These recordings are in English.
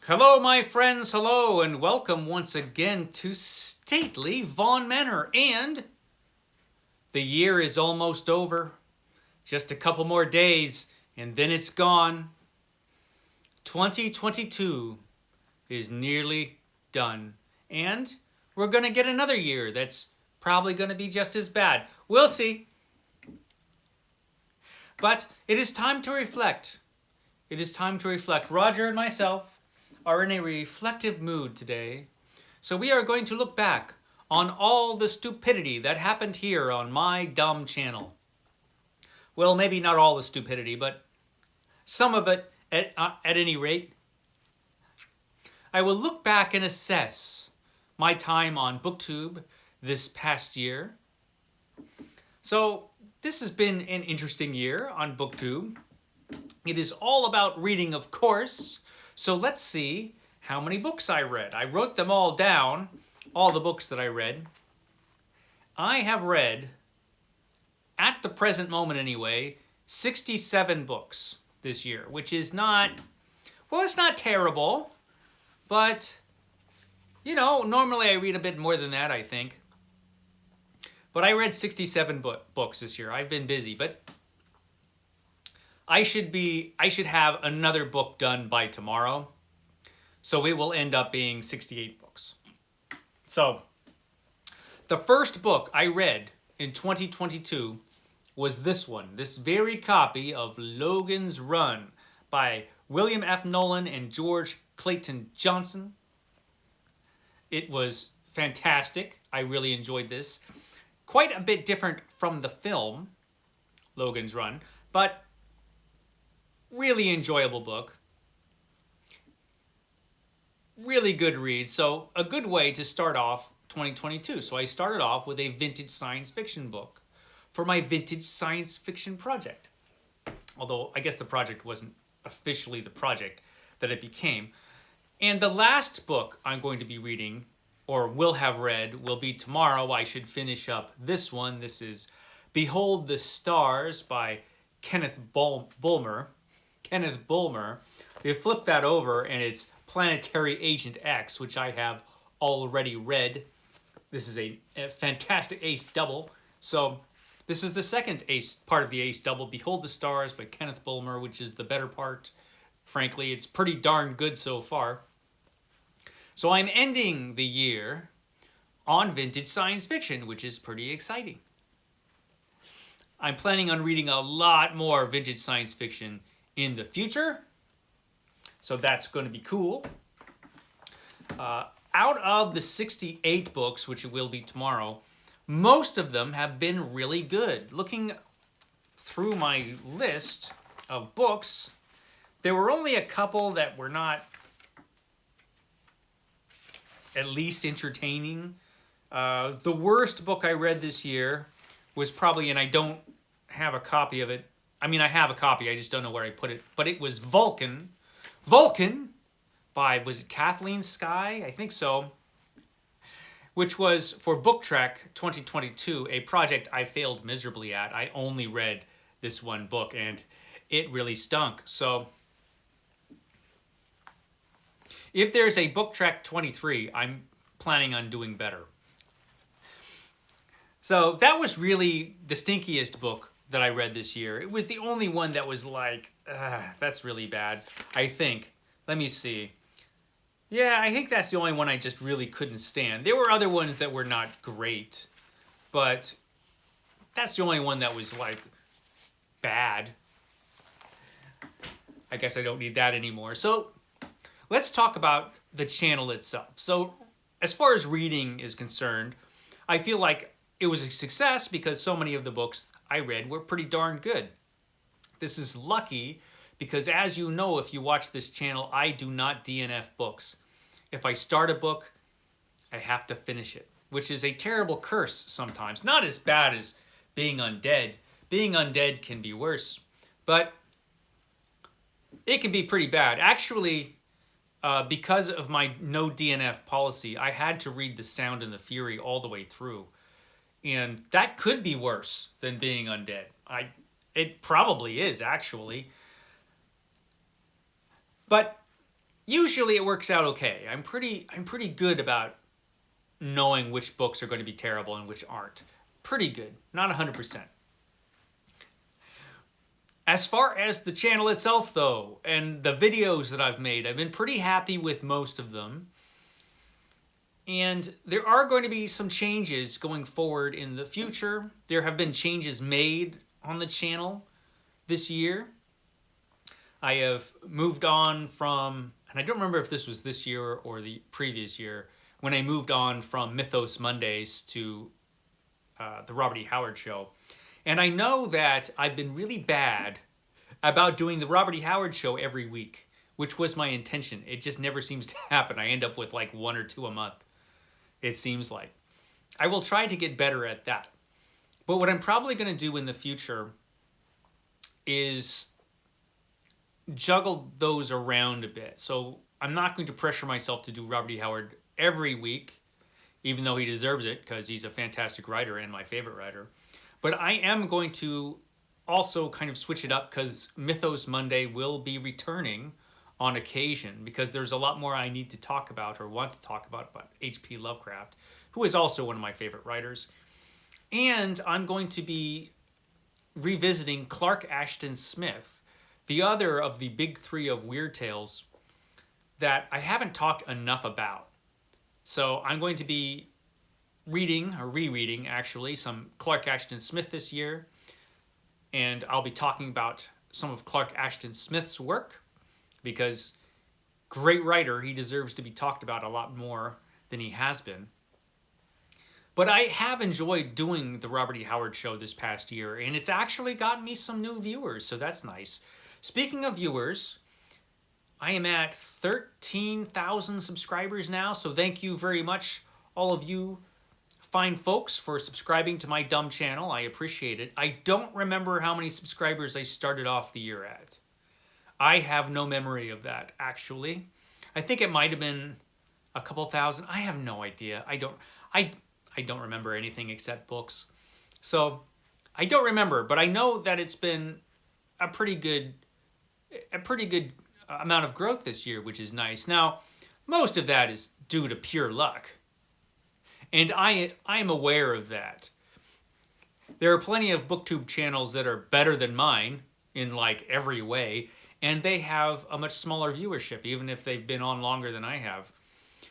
Hello, my friends, hello, and welcome once again to stately Vaughn Manor. And the year is almost over. Just a couple more days, and then it's gone. 2022 is nearly done. And we're going to get another year that's probably going to be just as bad. We'll see. But it is time to reflect. It is time to reflect. Roger and myself are in a reflective mood today. So we are going to look back on all the stupidity that happened here on my dumb channel. Well, maybe not all the stupidity, but some of it at any rate. I will look back and assess my time on BookTube this past year. So this has been an interesting year on BookTube. It is all about reading, of course. So let's see how many books I read. I wrote them all down, all the books that I read. I have read, at the present moment anyway, 67 books this year, which is not, well, it's not terrible, but, you know, normally I read a bit more than that, I think. But I read 67 books this year. I've been busy, but I should have another book done by tomorrow. So it will end up being 68 books. So the first book I read in 2022 was this one, this very copy of Logan's Run by William F. Nolan and George Clayton Johnson. It was fantastic. I really enjoyed this. Quite a bit different from the film, Logan's Run, but really enjoyable book. Really good read. So a good way to start off 2022. So I started off with a vintage science fiction book for my vintage science fiction project. Although I guess the project wasn't officially the project that it became. And the last book I'm going to be reading, or will have read, will be tomorrow. I should finish up this one. This is Behold the Stars by Kenneth Bulmer. Kenneth Bulmer. You flip that over and it's Planetary Agent X, which I have already read. This is a fantastic ace double. So this is the second ace part of the ace double, Behold the Stars by Kenneth Bulmer, which is the better part. Frankly, it's pretty darn good so far. So I'm ending the year on vintage science fiction, which is pretty exciting. I'm planning on reading a lot more vintage science fiction in the future. So that's going to be cool. Out of the 68 books, which it will be tomorrow, most of them have been really good. Looking through my list of books, there were only a couple that were not at least entertaining. The worst book I read this year was probably, and I don't have a copy of it. I mean, I have a copy, I just don't know where I put it. But it was Vulcan. Vulcan by, was it Kathleen Sky? I think so. Which was, for Book Trek 2022, a project I failed miserably at. I only read this one book, and it really stunk. So if there's a Book Trek 23, I'm planning on doing better. So that was really the stinkiest book that I read this year. It was the only one that was like, that's really bad, I think. Let me see. Yeah, I think that's the only one I just really couldn't stand. There were other ones that were not great, but that's the only one that was like bad. I guess I don't need that anymore. So let's talk about the channel itself. So as far as reading is concerned, I feel like it was a success because so many of the books I read were pretty darn good. This is lucky because, as you know, if you watch this channel, I do not DNF books. If I start a book, I have to finish it, which is a terrible curse sometimes. Not as bad as being undead. Being undead can be worse, but it can be pretty bad. Actually, because of my no DNF policy, I had to read The Sound and the Fury all the way through. And that could be worse than being undead. It probably is, actually. But usually it works out okay. I'm pretty good about knowing which books are going to be terrible and which aren't. Pretty good, not 100%. As far as the channel itself though, and the videos that I've made, I've been pretty happy with most of them. And there are going to be some changes going forward in the future. There have been changes made on the channel this year. I have moved on from, and I don't remember if this was this year or the previous year, when I moved on from Mythos Mondays to the Robert E. Howard Show. And I know that I've been really bad about doing the Robert E. Howard Show every week, which was my intention. It just never seems to happen. I end up with like 1 or 2 a month, it seems like. I will try to get better at that. But what I'm probably going to do in the future is juggle those around a bit. So I'm not going to pressure myself to do Robert E. Howard every week, even though he deserves it because he's a fantastic writer and my favorite writer. But I am going to also kind of switch it up because Mythos Monday will be returning on occasion because there's a lot more I need to talk about or want to talk about H.P. Lovecraft, who is also one of my favorite writers. And I'm going to be revisiting Clark Ashton Smith, the other of the big three of Weird Tales that I haven't talked enough about. So I'm going to be reading, or rereading actually, some Clark Ashton Smith this year. And I'll be talking about some of Clark Ashton Smith's work because great writer, he deserves to be talked about a lot more than he has been. But I have enjoyed doing the Robert E. Howard Show this past year, and it's actually gotten me some new viewers, so that's nice. Speaking of viewers, I am at 13,000 subscribers now, so thank you very much, all of you fine folks, for subscribing to my dumb channel. I appreciate it. I don't remember how many subscribers I started off the year at. I have no memory of that, actually. I think it might have been a couple thousand. I have no idea. I don't remember anything except books. So I don't remember, but I know that it's been a pretty good amount of growth this year, which is nice. Now, most of that is due to pure luck. And I am aware of that. There are plenty of BookTube channels that are better than mine in like every way, and they have a much smaller viewership, even if they've been on longer than I have,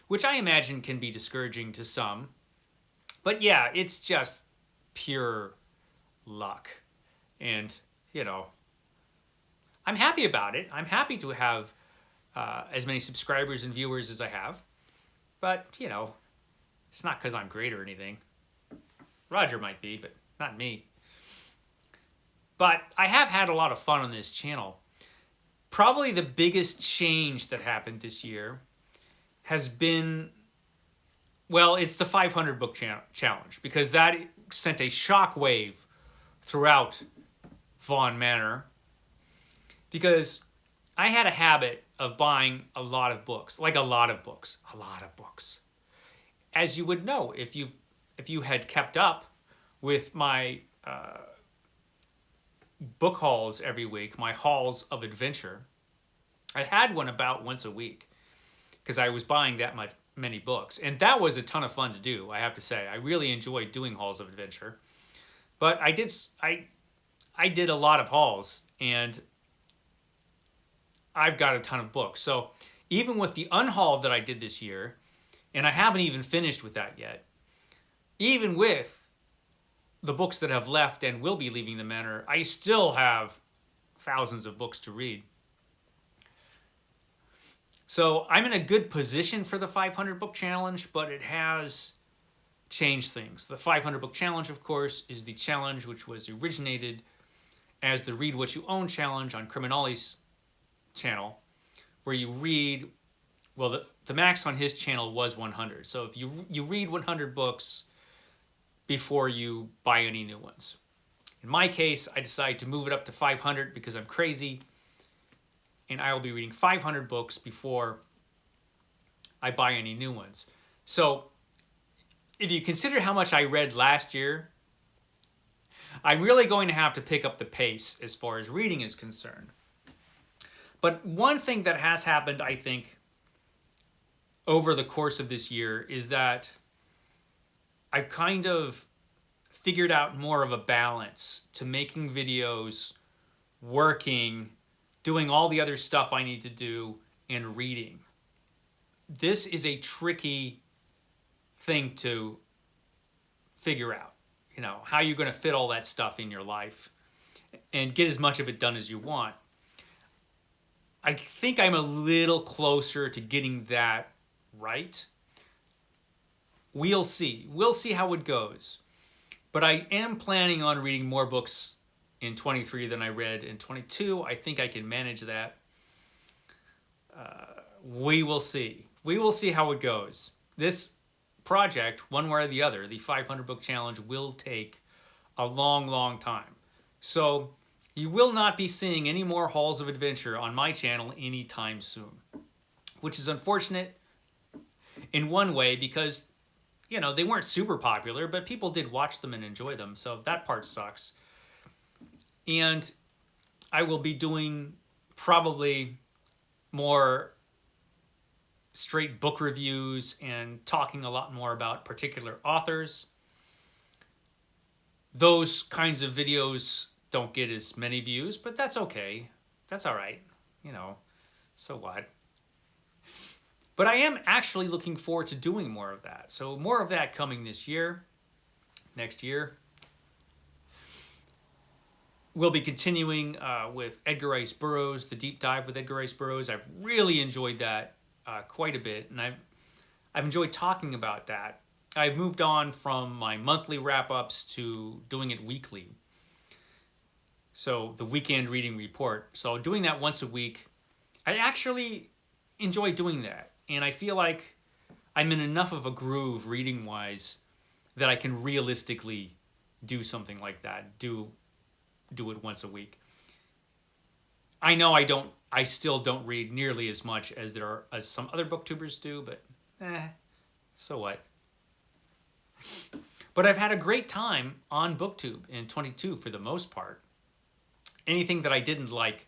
which I imagine can be discouraging to some. But yeah, it's just pure luck. And, you know, I'm happy about it. I'm happy to have as many subscribers and viewers as I have. But, you know, it's not because I'm great or anything. Roger might be, but not me. But I have had a lot of fun on this channel. Probably the biggest change that happened this year has been, well, it's the 500 book challenge, because that sent a shockwave throughout Vaughn Manor. Because I had a habit of buying a lot of books, like a lot of books. As you would know if you had kept up with my book hauls every week, my hauls of adventure. I had one about once a week because I was buying that many books, and that was a ton of fun to do. I have to say, I really enjoyed doing hauls of adventure. But I did a lot of hauls, and I've got a ton of books. So even with the unhaul that I did this year, and I haven't even finished with that yet, even with the books that have left and will be leaving the manor, I still have thousands of books to read. So I'm in a good position for the 500 book challenge, but it has changed things. The 500 book challenge, of course, is the challenge which was originated as the Read What You Own challenge on Criminali's channel, where you read, well, the max on his channel was 100. So if you read 100 books before you buy any new ones. In my case, I decided to move it up to 500 because I'm crazy, and I will be reading 500 books before I buy any new ones. So if you consider how much I read last year, I'm really going to have to pick up the pace as far as reading is concerned. But one thing that has happened, I think, over the course of this year is that I've kind of figured out more of a balance to making videos, working, doing all the other stuff I need to do, and reading. This is a tricky thing to figure out, how you're going to fit all that stuff in your life and get as much of it done as you want. I think I'm a little closer to getting that right. We'll see. We'll see how it goes. But I am planning on reading more books in 23 than I read in 22. I think I can manage that. We will see. We will see how it goes. This project, one way or the other, the 500 book challenge, will take a long, long time. So you will not be seeing any more Halls of Adventure on my channel anytime soon, which is unfortunate in one way because, they weren't super popular, but people did watch them and enjoy them. So that part sucks. And I will be doing probably more straight book reviews and talking a lot more about particular authors. Those kinds of videos don't get as many views, but that's okay. That's all right. So what? But I am actually looking forward to doing more of that. So more of that coming this year, next year. We'll be continuing with Edgar Rice Burroughs, the deep dive with Edgar Rice Burroughs. I've really enjoyed that quite a bit, and I've enjoyed talking about that. I've moved on from my monthly wrap-ups to doing it weekly. So the weekend reading report. So doing that once a week, I actually enjoy doing that. And I feel like I'm in enough of a groove reading-wise that I can realistically do something like that, do it once a week. I know I still don't read nearly as much as some other booktubers do, but so what? But I've had a great time on BookTube in 22 for the most part. Anything that I didn't like,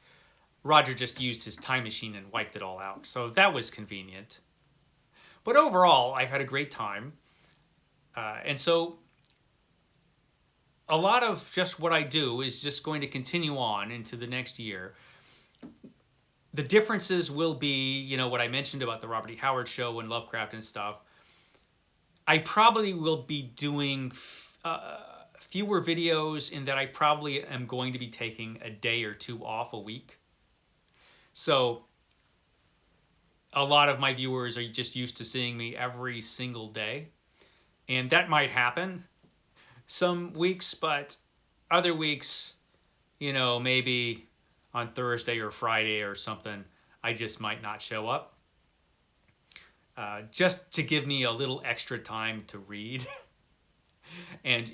Roger just used his time machine and wiped it all out. So that was convenient. But overall, I've had a great time. And so a lot of just what I do is just going to continue on into the next year. The differences will be, what I mentioned about the Robert E. Howard show and Lovecraft and stuff. I probably will be doing fewer videos in that I probably am going to be taking a day or two off a week. So a lot of my viewers are just used to seeing me every single day. And that might happen some weeks, but other weeks, maybe on Thursday or Friday or something, I just might not show up. Just to give me a little extra time to read and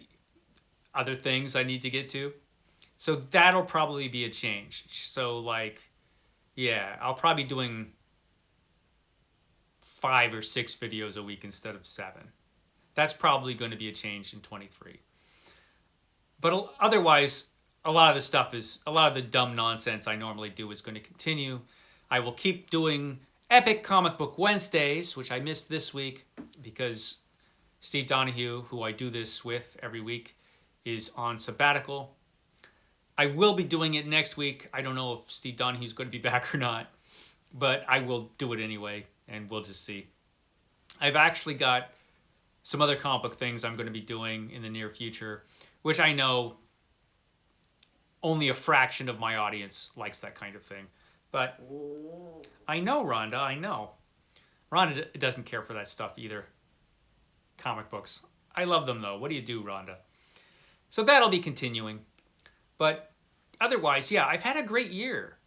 other things I need to get to. So that'll probably be a change. So I'll probably be doing 5 or 6 videos a week instead of 7. That's probably going to be a change in 23. But otherwise, a lot of the dumb nonsense I normally do is going to continue. I will keep doing Epic Comic Book Wednesdays, which I missed this week because Steve Donahue, who I do this with every week, is on sabbatical. I will be doing it next week. I don't know if Steve Donahue's going to be back or not, but I will do it anyway, and we'll just see. I've actually got some other comic book things I'm going to be doing in the near future, which I know only a fraction of my audience likes that kind of thing. But I know, Rhonda, I know. Rhonda doesn't care for that stuff either. Comic books. I love them, though. What do you do, Rhonda? So that'll be continuing. But otherwise, yeah, I've had a great year.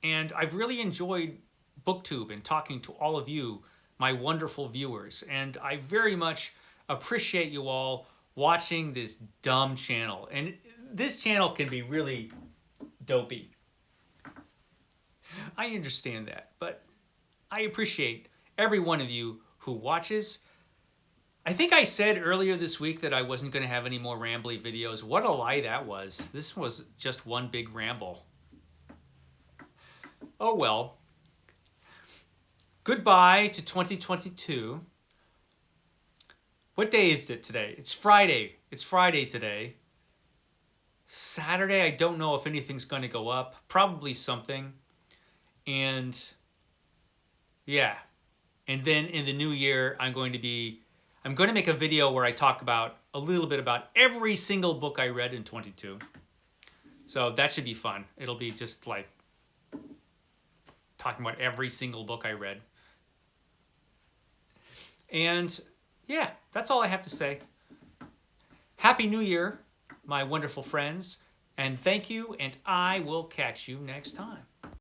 And I've really enjoyed BookTube and talking to all of you, my wonderful viewers. And I very much appreciate you all watching this dumb channel. And this channel can be really dopey. I understand that, but I appreciate every one of you who watches. I think I said earlier this week that I wasn't going to have any more rambly videos. What a lie that was. This was just one big ramble. Oh well. Goodbye to 2022. What day is it today? It's Friday. It's Friday today. Saturday, I don't know if anything's going to go up. Probably something. And yeah. And then in the new year, I'm going to make a video where I talk about a little bit about every single book I read in 22. So that should be fun. It'll be just like talking about every single book I read. And yeah, that's all I have to say. Happy New Year, my wonderful friends, and thank you, and I will catch you next time.